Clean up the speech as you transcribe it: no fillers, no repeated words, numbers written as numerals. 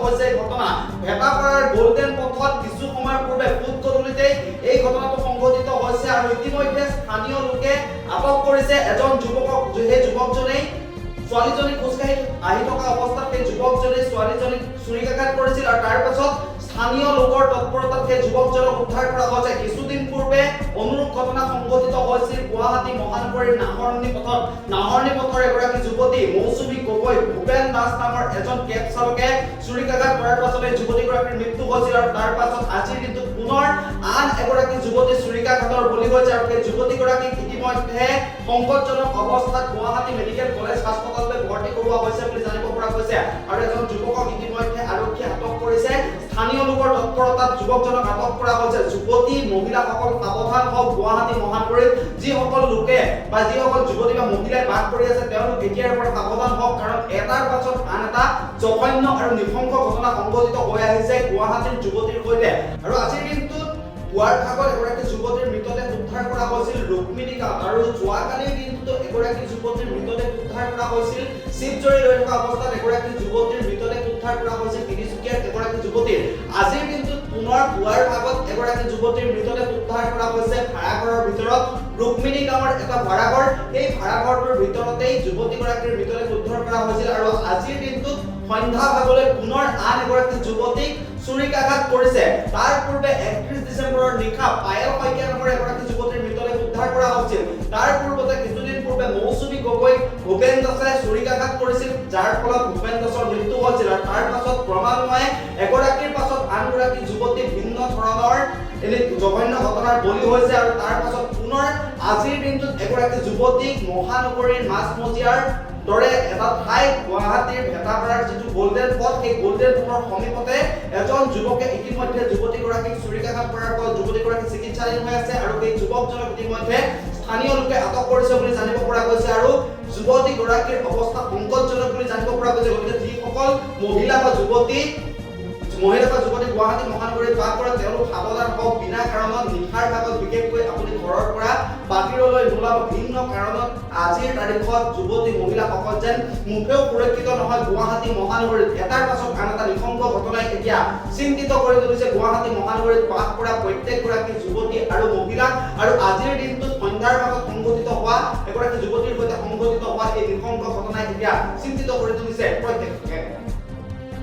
হৈছে এই ঘটনা। ভেটাপাৰাৰ গোল্ডেন পথত কিছু সময়ৰ পূৰ্বে ফুট গধূলিতে এই ঘটনাটো সংঘটিত হৈছে আৰু ইতিমধ্যে স্থানীয় লোকে আটক কৰিছে এজন যুৱকক। সেই যুৱকজনেই ছোৱালীজনী খোজকাঢ়ি আহি থকা অৱস্থাত সেই যুৱকজনে ছোৱালীজনীক চুৰিকাঘাত কৰিছিল আৰু তাৰ পাছত স্থানীয় লোকৰ তৎপৰতাত সেই যুৱকজনক উদ্ধাৰ কৰা হৈছে। কিছুদিন পূৰ্বে অনুৰূপ ঘটনা সংঘটিত হৈছিল গুৱাহাটী মহানগৰীৰ নাহৰণি পথৰ এগৰাকী যুৱতী মৌচুমী গগৈ ভূপেন দাস নামৰ এজন কেব চালকে চুৰিকাঘাত কৰাৰ পাছতে যুৱতীগৰাকীৰ মৃত্যু হৈছিল আৰু তাৰ পাছত আজিৰ দিনটোত পুনৰ আন এগৰাকী যুৱতী চুৰিকাঘাতৰ বলি হৈছে আৰু সেই যুৱতীগৰাকীক ইতিমধ্যে সংকটজনক অৱস্থাত গুৱাহাটী মেডিকেল কলেজ হাস্পতাললৈ ভৰ্তি কৰোৱা হৈছে বুলি জানিব পৰা গৈছে আৰু এজন যুৱকক ইতিমধ্যে আৰক্ষীয়ে আটক কৰিছে। স্থানীয় লোকৰ তৎপৰতাত যুৱকজনক আটক কৰা হৈছে। যুৱতী মহিলাসকল সাৱধান হওক। গুৱাহাটী মহানগৰীত যিসকল লোকে বা যিসকল যুৱতী বা মহিলাই বাস কৰি আছে তেওঁলোক এতিয়াৰ পৰা সাৱধান হওক, কাৰণ এটাৰ পাছত আন এটা জঘন্য আৰু নৃশংস ঘটনা সংঘটিত হৈ আহিছে গুৱাহাটীৰ যুৱতীৰ সৈতে। আৰু আজিৰ দিনটোত পুৱাৰ ভাগত এগৰাকী যুৱতীৰ মৃতদেহ উদ্ধাৰ কৰা হৈছিল ৰুক্মিণী গাঁৱত আৰু যোৱাকালিৰ দিনটোত এগৰাকী যুৱতীৰ মৃতদেহ উদ্ধাৰ কৰা হৈছিল শিৱজৰী লৈ থকা অৱস্থাত এগৰাকী যুৱতীৰ মৃতদেহ উদ্ধাৰ কৰা হৈছিল তিনিচুকীয়াৰ এগৰাকী যুৱতীৰ। আজিৰ দিনটোত পুনৰ পুৱাৰ ভাগত এগৰাকী যুৱতীৰ মৃতদেহ উদ্ধাৰ কৰা হৈছে ভাড়াঘৰৰ ভিতৰত ৰুক্মিণী গাঁৱৰ এটা ভাড়াঘৰ। এই ভাড়াঘৰটোৰ ভিতৰতেই যুৱতীগৰাকীৰ মৃতদেহ উদ্ধাৰ কৰা হৈছিল আৰু আজিৰ দিনটোত সন্ধ্যা ভাগলৈ পুনৰ আন এগৰাকী যুৱতীক চুৰিকাঘাত কৰিছে। তাৰ পূৰ্বে 31 ডিচেম্বৰৰ নিশা পায়েল শইকীয়া নামৰ এগৰাকী যুৱতীৰ মৃতদেহ উদ্ধাৰ কৰা হৈছিল। তাৰ পূৰ্বতে কিছুদিন পূৰ্বে মৌচুমী গগৈ ভূপেন দাসে চুৰিকাঘাত কৰিছিল, যাৰ ফলত ভূপেন দাসৰ মৃত্যু হৈছিল আৰু তাৰ পাছত ক্ৰমান্বয়ে এগৰাকীৰ পাছত আনগৰাকী যুৱতী ভিন্ন ধৰণৰ এনে জঘন্য ঘটনাৰ বলি হৈছে আৰু তাৰ পাছত পুনৰ আজিৰ দিনটোত এগৰাকী যুৱতীক মহানগৰীৰ মাজমজিয়াৰ দৰে এটা ঠাই গুৱাহাটীৰ ভেটাপাৰাৰ যিটো গোল্ডেন পথ, সেই গোল্ডেন পথৰ সমীপতে এজন যুৱকে ইতিমধ্যে যুৱতীগৰাকীক চুৰিকাঘাত কৰাৰ ফলত যুৱতীগৰাকী চিকিৎসাধীন হৈ আছে আৰু সেই যুৱকজনক ইতিমধ্যে স্থানীয় লোকে আটক কৰিছে বুলি জানিব পৰা গৈছে আৰু যুৱতীগৰাকীৰ অৱস্থা সংকটজনক বুলি জানিব পৰা গৈছে। গতিকে যিসকল মহিলা বা যুৱতী গুৱাহাটী মহানগৰীত বাস কৰে তেওঁলোক সাৱধান হওক। বিনা কাৰণত নিশাৰ ভাগত বিশেষকৈ আপুনি ঘৰৰ পৰা বাহিৰলৈ নোলাব। ভিন্ন কাৰণত আজিৰ তাৰিখত যুৱতী মহিলাসকল যেন মুঠেও সুৰক্ষিত নহয় গুৱাহাটী মহানগৰীত। এটাৰ পাছত আন এটা নৃশংস ঘটনাই এতিয়া চিন্তিত কৰি তুলিছে গুৱাহাটী মহানগৰীত বাস কৰা প্ৰত্যেকগৰাকী যুৱতী আৰু মহিলা। আৰু আজিৰ দিনটোত সন্ধ্যাৰ ভাগত সংঘটিত হোৱা এগৰাকী যুৱতীৰ সৈতে সংঘটিত হোৱা এই নৃশংস ঘটনাই এতিয়া চিন্তিত কৰি তুলিছে প্ৰত্যেক